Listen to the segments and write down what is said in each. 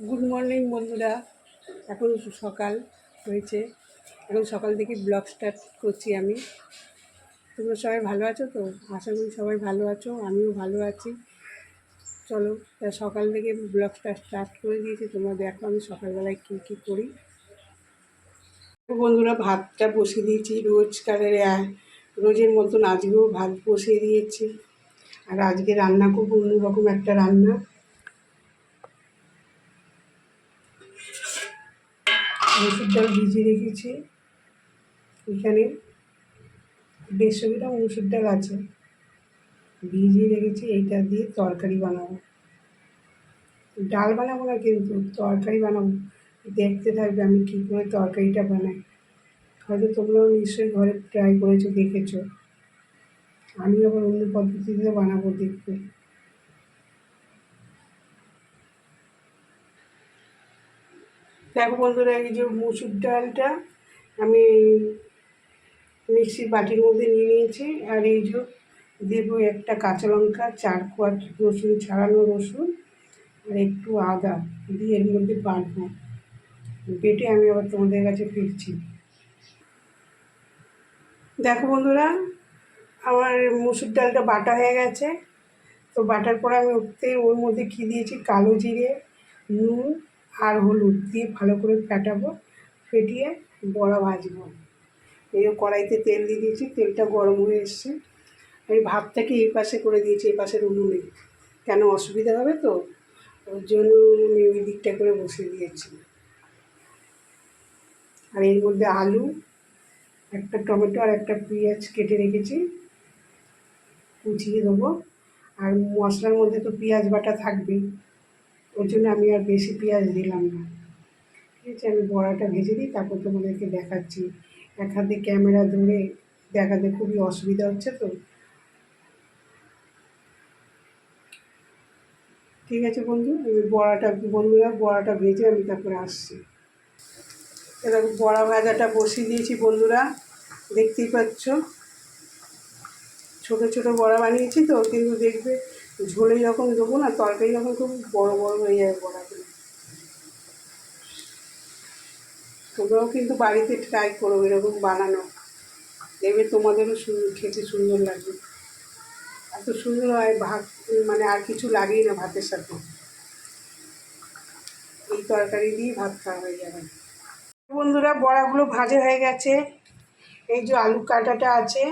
Good morning বন্ধুরা। এখন সকাল হয়েছে, এখন সকাল থেকে ব্লগ স্টার্ট করছি আমি। তোমরা সবাই ভালো আছো তো? আশা করি সবাই ভালো আছো, আমিও ভালো আছি। চলো, সকাল থেকে ব্লগটা স্টার্ট করে দিয়েছি। তোমরা দেখো আমি সকালবেলায় কী কী করি। বন্ধুরা, ভাতটা বসিয়ে দিয়েছি রোজের মতন আজকেও ভাত বসিয়ে দিয়েছি। আর আজকে রান্না করবো অন্যরকম একটা রান্না। মসুর ডাল ভিজিয়ে রেখেছি, এখানে 150 গ্রাম মসুর ডাল আছে, ভিজিয়ে রেখেছি। এইটা দিয়ে তরকারি বানাবো, ডাল বানাবো না কিন্তু তরকারি বানাবো। দেখতে থাকবে আমি কী করে তরকারিটা বানাই। হয়তো তোমরাও নিশ্চয়ই ঘরে ট্রাই করেছো, দেখেছো। আমি আবার অন্য পদ্ধতিতে বানাবো, দেখবে। দেখো বন্ধুরা, এই যে মসুর ডালটা আমি মিক্সির বাটির মধ্যে নিয়ে নিয়েছি। আর এই যে দেবো একটা কাঁচা লঙ্কা, 4 কোয়া রসুন, ছাড়ানো রসুন, আর একটু আদা দিয়ে এর মধ্যে বাটবো। বেটে আমি আবার তোমাদের কাছে ফিরছি। দেখো বন্ধুরা, আমার মুসুর ডালটা বাটা হয়ে গেছে। তো বাটার পর আমি ওর মধ্যে কী দিয়েছি, কালো জিরে, নুন আর হলুদ দিয়ে ভালো করে ফেটাবো। ফেটিয়ে বড়া ভাজবো। এই কড়াইতে তেল দিয়ে দিয়েছি, তেলটা গরম হয়ে এসছে। আমি ভাতটাকে এই পাশে করে দিয়েছি, এই পাশের উনুনে, কেন অসুবিধা হবে তো, ওর জন্য আমি ওই দিকটা করে বসিয়ে দিয়েছি। আর এর মধ্যে আলু, একটা টমেটো আর একটা পেঁয়াজ কেটে রেখেছি, কুচিয়ে দেবো। আর মশলার মধ্যে তো পেঁয়াজ বাটা থাকবেই, ওর জন্য আমি আর বেশি পেঁয়াজ দিলাম না। ঠিক আছে, আমি বড়াটা ভেজে দিই, তারপর তোমাদেরকে দেখাচ্ছি। এক হাতে ক্যামেরা ধরে দেখাতে খুবই অসুবিধা হচ্ছে তো। ঠিক আছে বন্ধুরা, বড়াটা ভেজে আমি তারপরে আসছি। এবার বড়া ভাজাটা বসিয়ে দিয়েছি বন্ধুরা, দেখতেই পাচ্ছ। ছোটো ছোটো বড়া বানিয়েছি তো, কিন্তু দেখবে ঝোলে যখন দেবো না, তরকারি যখন খুব বড় বড় হয়ে যাবে বড়াগুলো। তোমরাও কিন্তু বাড়িতে ট্রাই করো এরকম বানানো, দেখবে তোমাদেরও খেতে সুন্দর লাগবে। এত সুন্দর হয় ভাত, মানে আর কিছু লাগেই না ভাতের সাথে, এই তরকারি দিয়েই ভাত খাওয়া হয়ে যাবে। বন্ধুরা, বড়াগুলো ভাজা হয়ে গেছে। এই যে আলু কাটাটা আছে,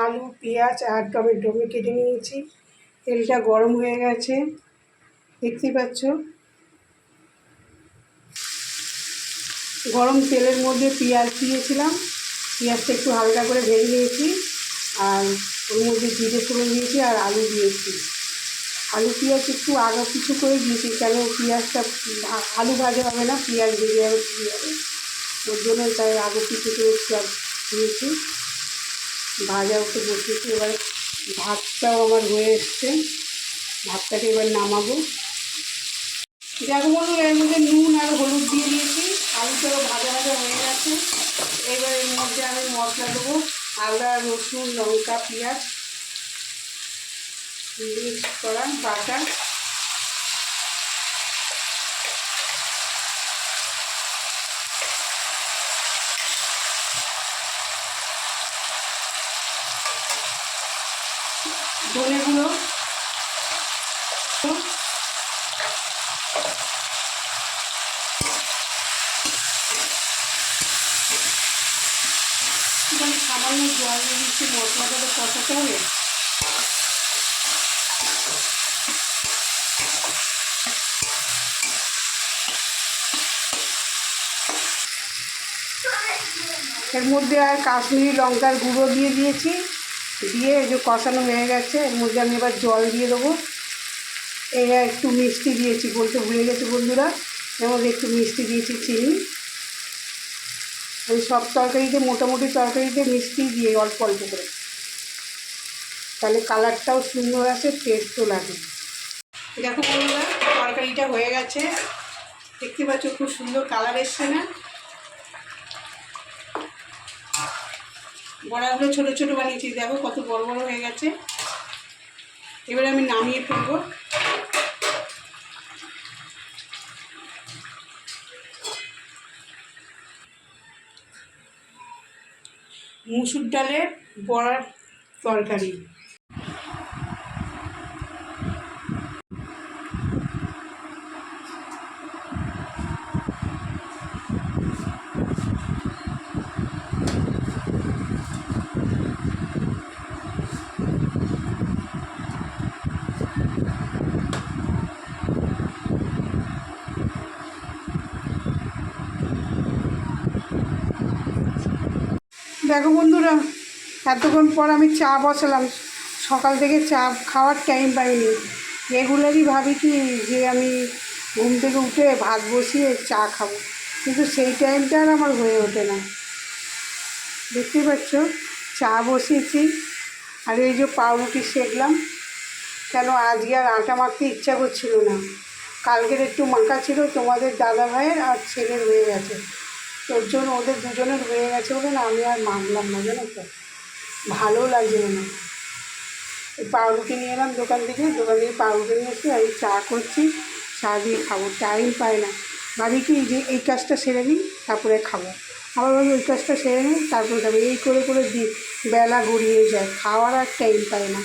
আলু, পেঁয়াজ আর টমেটো আমি কেটে নিয়েছি। তেলটা গরম হয়ে গেছে, দেখতেই পাচ্ছ। গরম তেলের মধ্যে পেঁয়াজ দিয়েছিলাম, পেঁয়াজটা একটু হালকা করে ভেজে নিয়েছি। আর ওর মধ্যে জিরে ফোড়ন দিয়েছি আর আলু দিয়েছি। আলু পেঁয়াজ একটু আগে কিছু করে দিয়েছি, কেন পেঁয়াজটা আলু ভাজা হবে না, পেঁয়াজ ভেজে যাবে, হবে ওর জন্য, তাই আগে কিছু করে পেঁয়াজ দিয়েছি। ভাজা ওকে বসিয়েছি। এবার ভাতটাও আমার হয়ে এসছে, ভাতটাকে এবার নামাবো। দেখো বন্ধুরা, এর মধ্যে নুন আর হলুদ দিয়ে দিয়েছি, আলুটাও ভাজা ভাজা হয়ে গেছে। এবার এর মধ্যে আমি মশলা দেবো, আদা, রসুন, লঙ্কা, পেঁয়াজ মিক্স করা বাটা। ধনে গুঁড়ো, সামান্য জল দিয়ে দিচ্ছি, মশলাটা তো কষাতে হবে। এর মধ্যে আর কাশ্মীরি লঙ্কার গুঁড়ো দিয়ে দিয়েছি, দিয়ে এই যে কষানো হয়ে গেছে। এর মধ্যে আমি এবার জল দিয়ে দেবো। এই একটু মিষ্টি দিয়েছি, বলতে ভুলে গেছি বন্ধুরা, এর মধ্যে একটু মিষ্টি দিয়েছি, চিনি। আমি সব তরকারিতে, মোটামুটি তরকারিতে মিষ্টি দিয়ে অল্প অল্প করে, তাহলে কালারটাও সুন্দর আসে, টেস্টও লাগে। দেখো বন্ধুরা, তরকারিটা হয়ে গেছে, দেখতে পাচ্ছ খুব সুন্দর কালার এসছে না। বড়াগুলো ছোটো ছোটো বানিয়েছি, দেখো কত বড় বড় হয়ে গেছে। এবারে আমি নামিয়ে ফেলবো। মুসুর ডালের বড়ার তরকারি। দেখো বন্ধুরা, এতক্ষণ পর আমি চা বসালাম। সকাল থেকে চা খাওয়ার টাইম পাইনি। রেগুলারই ভাবি কি যে আমি ঘুম থেকে উঠে ভাত বসিয়ে চা খাবো, কিন্তু সেই টাইমটা আর আমার হয়ে ওঠে না। দেখতেই পাচ্ছ চা বসিয়েছি, আর এই যে পাউরুটি সেঁকলাম। কেন আজকে আর আটা মাখতে ইচ্ছা করছিল না। কালকের একটু মাখা ছিল, তোমাদের দাদা ভাইয়ের আর ছেলের হয়ে গেছে, তোর জন্য ওদের দুজনের হয়ে গেছে বলে না আমি আর মাখলাম না, জানো তো, ভালো লাগছিল না। পাউরুটি নিয়ে এলাম দোকান থেকে পাউরুটি নিয়ে এসে আমি চা করছি, চা দিয়ে খাবো। টাইম পাই না, ভাবি কি যে এই কাজটা সেরে নিই তারপরে খাবো, আবার ভাবি ওই কাজটা সেরে নিই তারপরে খাবো, এই করে করে বেলা গড়িয়ে যায়, খাওয়ার আর টাইম পাই না।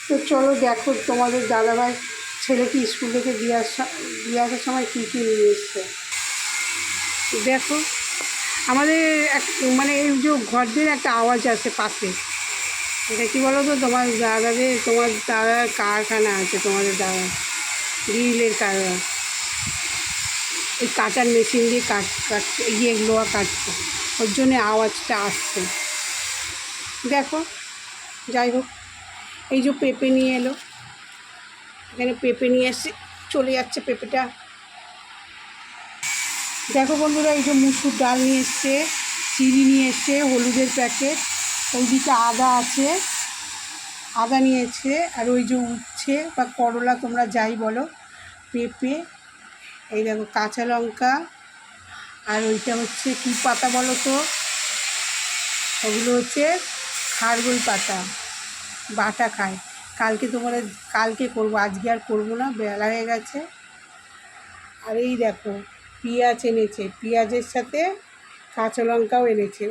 তো চলো দেখো তোমাদের দাদাভাই ছেলেকে স্কুল থেকে দিয়ে আসার সময় কী কী নিয়ে এসছে। দেখো আমাদের এক মানে এই যে ঘরদের একটা আওয়াজ আছে পাশে, এটা কী বলো তো, তোমার দাদার কারখানা আছে, তোমাদের দাদা গ্রিলের কারখানা, এই কাটার মেশিন দিয়ে কাটছে লোহা কাটছে, ওর জন্যে আওয়াজটা আসছে। দেখো যাই হোক, এই যে পেঁপে নিয়ে এলো, এখানে পেঁপে নিয়ে এসে চলে যাচ্ছে পেঁপেটা। দেখো বন্ধুরা, এই যে মুসুর ডাল নিয়ে এসছে, চিনি নিয়ে এসছে, হলুদের প্যাকেট, ওইদিকে আদা আছে, আদা নিয়েছে, আর ওই যে উচ্ছে বা করলা তোমরা যাই বলো, পেঁপে, এই দেখো কাঁচা লঙ্কা, আর ওইটা হচ্ছে কী পাতা বলো তো, ওগুলো হচ্ছে খারগোল পাতা, বাটা খায়। কালকে করবো, আজকে আর করবো না, বেলা হয়ে গেছে। আর এই দেখো পেঁয়াজ এনেছে, পেঁয়াজের সাথে কাঁচা লঙ্কাও এনেছে,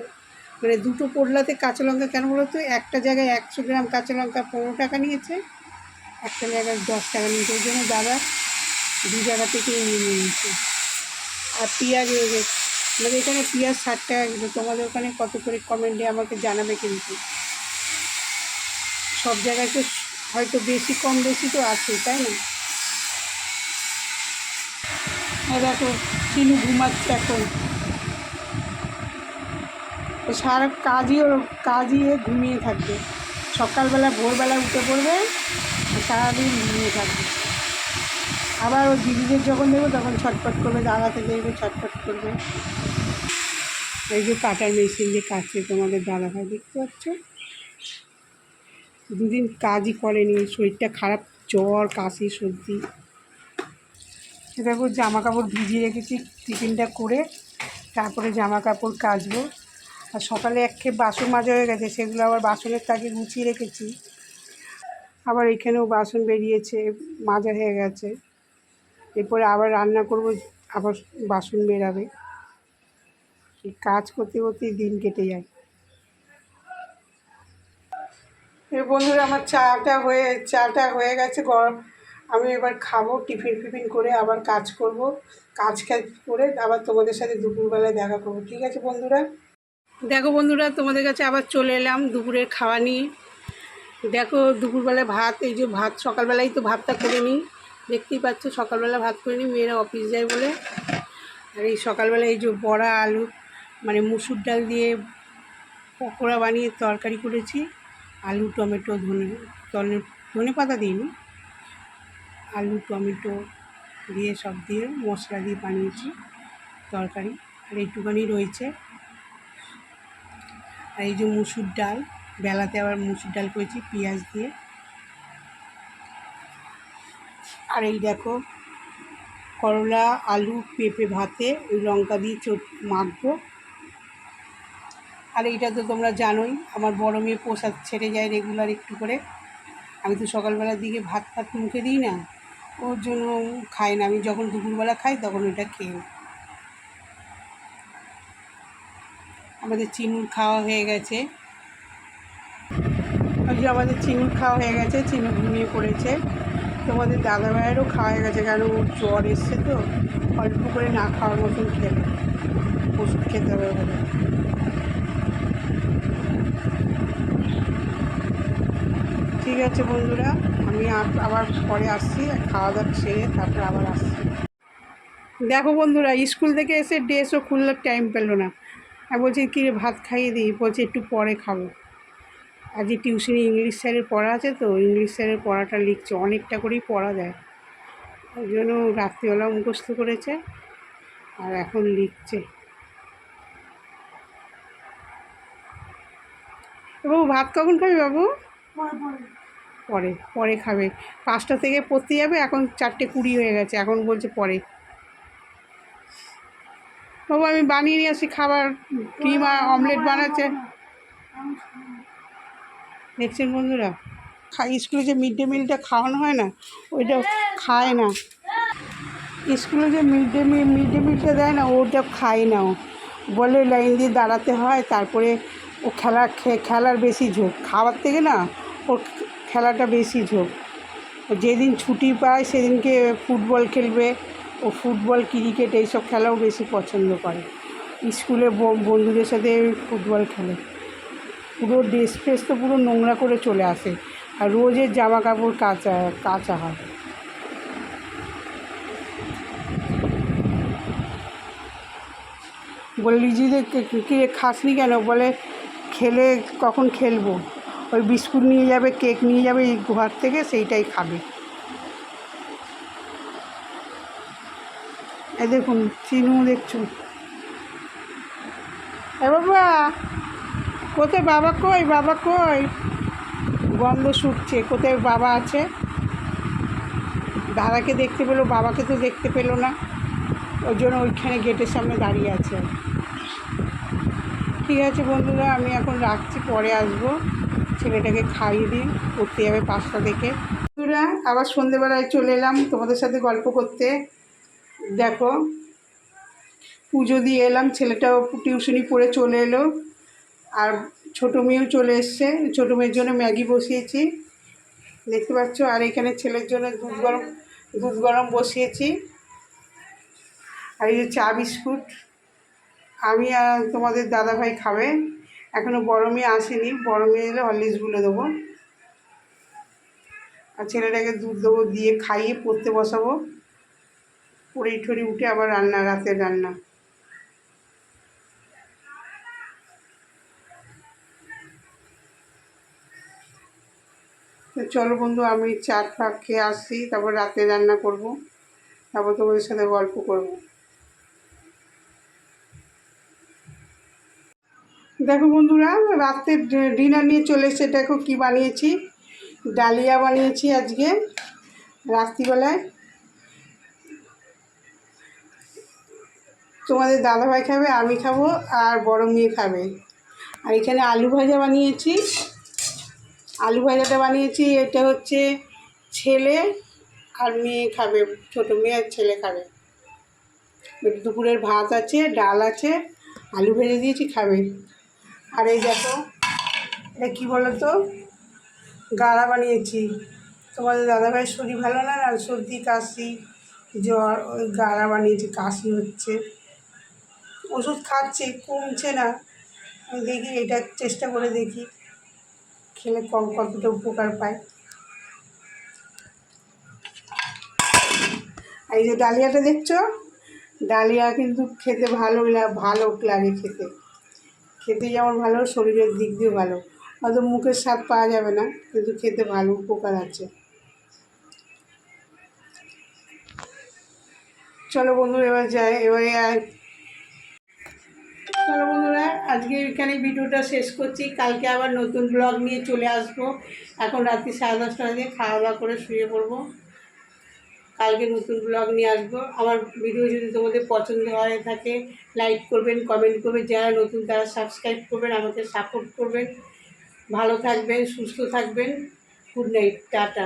মানে দুটো পোটলাতে কাঁচা লঙ্কা। কেন বলো তো, একটা জায়গায় 100 গ্রাম কাঁচা লঙ্কা 15 টাকা নিয়েছে, একটা জায়গায় 10 টাকা নিয়েছে, ওই জন্য দাদা 2 জায়গা থেকেই নিয়ে নিয়েছে। আর পেঁয়াজ মানে এখানে পেঁয়াজ 60 টাকা কিলো, তোমাদের ওখানে কত করে কমেন্টে আমাকে জানাবে। কিন্তু সব জায়গায় তো হয়তো বেশি কম বেশি তো আছে, তাই না? দেখো চিনু ঘুমাচ্ছে এখন, সারা কাজই ঘুমিয়ে থাকবে, সকালবেলা ভোরবেলা উঠে পড়বে, সারাদিন ঘুমিয়ে থাকবে। আবার ও দিদিদের যখন দেবো তখন ছটফট করবে, দাদাতে দেখবে ছটফট করবে। এই যে কাটার মেশিন দিয়ে কাটছে তোমাদের দাদাভাই, দেখতে পাচ্ছ, 2 দিন কাজই করেনি, শরীরটা খারাপ, জ্বর কাশি সর্দি। দেখো জামা কাপড় ভিজিয়ে রেখেছি, টিফিনটা করে তারপরে জামা কাপড় কাচবো। আর সকালে বাসন মাজা হয়ে গেছে, সেগুলো আবার বাসনের তাকে গুছিয়ে রেখেছি। আবার এখানেও বাসন বেরিয়েছে, মাজা হয়ে গেছে, এরপরে আবার রান্না করব, আবার বাসন বেরাবে। কাজ করতে করতেই দিন কেটে যায়। বন্ধুরা আমার চাটা হয়ে গেছে গরম, আমি এবার খাবো, টিফিন করে আবার কাজ করব, কাজ করে আবার তোমাদের সাথে দুপুরবেলায় দেখা করবো। ঠিক আছে বন্ধুরা? দেখো বন্ধুরা, তোমাদের কাছে আবার চলে এলাম দুপুরের খাওয়া নিয়ে। দেখো দুপুরবেলায় ভাত, এই যে ভাত সকালবেলায় তো ভাতটা করে নিই, দেখতেই পাচ্ছ সকালবেলা ভাত করে নিই, মেয়েরা অফিস যায় বলে। আর এই সকালবেলা এই যে বড়া আলু মানে মুসুর ডাল দিয়ে পকোড়া বানিয়ে তরকারি করেছি, আলু টমেটো ধনে পাতা দিইনি, আলু টমেটো দিয়ে সব দিয়ে মশলা দিয়ে বানিয়েছি তরকারি। আর একটুখানি রয়েছে। আর এই যে মুসুর ডাল, বেলাতে আবার মুসুর ডাল করেছি পেঁয়াজ দিয়ে। আর এই দেখো করলা আলু পেঁপে ভাতে ওই লঙ্কা দিয়ে মাখবো। আর এইটা তো তোমরা জানোই, আমার বড় মেয়ে প্রসাদ ছেড়ে যায় রেগুলার একটু করে, আমি তো সকালবেলার দিকে ভাত মুখে দিই না, ওর জন্য খাই না। আমি যখন দুপুরবেলা খাই তখন ওইটা খেয়ে। আমাদের চিনুর খাওয়া হয়ে গেছে। ওই যে আমাদের চিনুর খাওয়া হয়ে গেছে, চিনু ঘুমিয়ে পড়েছে। তোমাদের দাদাভাইয়েরও খাওয়া হয়ে গেছে, কারণ ওর জ্বর এসছে তো অল্প করে না খাওয়ার মতন খেলে, ওষুধ খেতে হবে বলে। ঠিক আছে বন্ধুরা, আমি আবার পরে আসছি, খাওয়া দাওয়া সেরে তারপরে আবার আসছি। দেখো বন্ধুরা, স্কুল থেকে এসে ড্রেসও খুললে টাইম পেলো না। আর বলছি কী রে, ভাত খাইয়ে দিই, বলছে একটু পরে খাবো। আজকে টিউশনে ইংলিশ স্যারের পড়া আছে তো, ইংলিশ স্যারের পড়াটা লিখছে, অনেকটা করেই পড়া যায়, ওই জন্য রাত্রিবেলা মুখস্থ করেছে আর এখন লিখছে। বাবু ভাত কখন খাবি বাবু? পরে পরে খাবে, 5টা থেকে পড়তে যাবে, এখন 4:20 হয়ে গেছে, এখন বলছে পরে। বাবু আমি বানিয়ে নিয়ে আসি খাবার, ডিম আর অমলেট বানাচ্ছে। দেখছেন বন্ধুরা, স্কুলে যে মিড ডে মিলটা খাওয়ানো হয় না, ওইটা খায় না। স্কুলে যে মিড ডে মিলটা দেয় না, ওটা খায় না। ও বলে লাইন দিয়ে দাঁড়াতে হয়, তারপরে ও খেলার বেশি ঝোঁক, খাওয়ার থেকে না ওর খেলাটা বেশি ঝোঁক। যেদিন ছুটি পায় সেদিনকে ফুটবল খেলবে, ও ফুটবল ক্রিকেট এইসব খেলাও বেশি পছন্দ করে। স্কুলে বন্ধুদের সাথে ফুটবল খেলে, পুরো ড্রেস ফ্রেস তো পুরো নোংরা করে চলে আসে, আর রোজের জামা কাপড় কাচা হয়। বলে লিজিদের কে খাসনি কেন? বলে খেলে কখন খেলবো, ওই বিস্কুট নিয়ে যাবে, কেক নিয়ে যাবে এই ঘর থেকে, সেইটাই খাবে। এই দেখুন চিনু দেখছো, এ বাবা কোথায়, বাবা কই, বাবা কই? গন্ধ শুকছে, কোথায় বাবা আছে? দাদাকে দেখতে পেলো, বাবাকে তো দেখতে পেলো না, ওই জন্য ওইখানে গেটের সামনে দাঁড়িয়ে আছে। ঠিক আছে বন্ধুরা, আমি এখন রাখছি, পরে আসবো, ছেলেটাকে খাইয়ে দিই, পড়তে যাবে 5টা থেকে। বন্ধুরা আবার সন্ধেবেলায় চলে এলাম তোমাদের সাথে গল্প করতে। দেখো পুজো দিয়ে এলাম, ছেলেটাও টিউশনি পড়ে চলে এলো, আর ছোটো মেয়েও চলে এসছে। ছোটো মেয়ের জন্য ম্যাগি বসিয়েছি, দেখতে পাচ্ছ, আর এখানে ছেলের জন্য দুধ গরম বসিয়েছি, আর এই যে চা বিস্কুট। আমি আর তোমাদের দাদাভাই খাবে, এখনও বড় মেয়ে আসেনি, বড় মেয়ে এলে হরলিক্স গুলে দেবো, আর ছেলেটাকে দুধ দেবো, দিয়ে খাইয়ে পড়তে বসাবো, পড়ে ঠড়ি উঠে আবার রান্না, রাতের রান্না। তো চলো বন্ধু, আমি চা খেয়ে আসছি, তারপর রাতে রান্না করব, তারপর তোমাদের সাথে গল্প করব। দেখো বন্ধুরা, রাতের ডিনার নিয়ে চলে এসে, দেখো কী বানিয়েছি, ডালিয়া বানিয়েছি আজকে রাত্রিবেলায়। তোমাদের দাদাভাই খাবে, আমি খাবো, আর বড় মেয়ে খাবে। আর এখানে আলু ভাজা বানিয়েছি, আলু ভাজাটা বানিয়েছি, এটা হচ্ছে ছেলে আর মেয়ে খাবে, ছোটো মেয়ে আর ছেলে খাবে। দুপুরের ভাত আছে, ডাল আছে, আলু ভেজে দিয়েছি, খাবে। আর এই দেখো, এটা কী বলো তো, গাড়া বানিয়েছি। তোমাদের দাদাভাইয়ের শরীর ভালো না, সর্দি কাশি জ্বর, ওই গাড়া বানিয়েছি, কাশি হচ্ছে, ওষুধ খাচ্ছে, কমছে না। আমি দেখি এটা চেষ্টা করে দেখি, খেলে কতটা উপকার পায়। আর এই যে ডালিয়াটা দেখছো, ডালিয়া কিন্তু খেতে ভালো লাগে, খেতে যেমন ভালো, শরীরের দিক দিয়ে ভালো, হয়তো মুখের স্বাদ পাওয়া যাবে না, কিন্তু খেতে ভালো, উপকার আছে। চলো বন্ধুরা এবার যাই, চলো বন্ধুরা, আজকে এখানে ভিডিওটা শেষ করছি, কালকে আবার নতুন ব্লগ নিয়ে চলে আসবো। এখন রাত্রি 10:30 বাজে, খাওয়া দাওয়া করে শুয়ে পড়বো, কালকে নতুন ব্লগ নিয়ে আসবো। আমার ভিডিও যদি তোমাদের পছন্দ হয়ে থাকে, লাইক করবেন, কমেন্ট করবেন, যারা নতুন তারা সাবস্ক্রাইব করবেন, আমাকে সাপোর্ট করবেন। ভালো থাকবেন, সুস্থ থাকবেন, গুড নাইট, টাটা।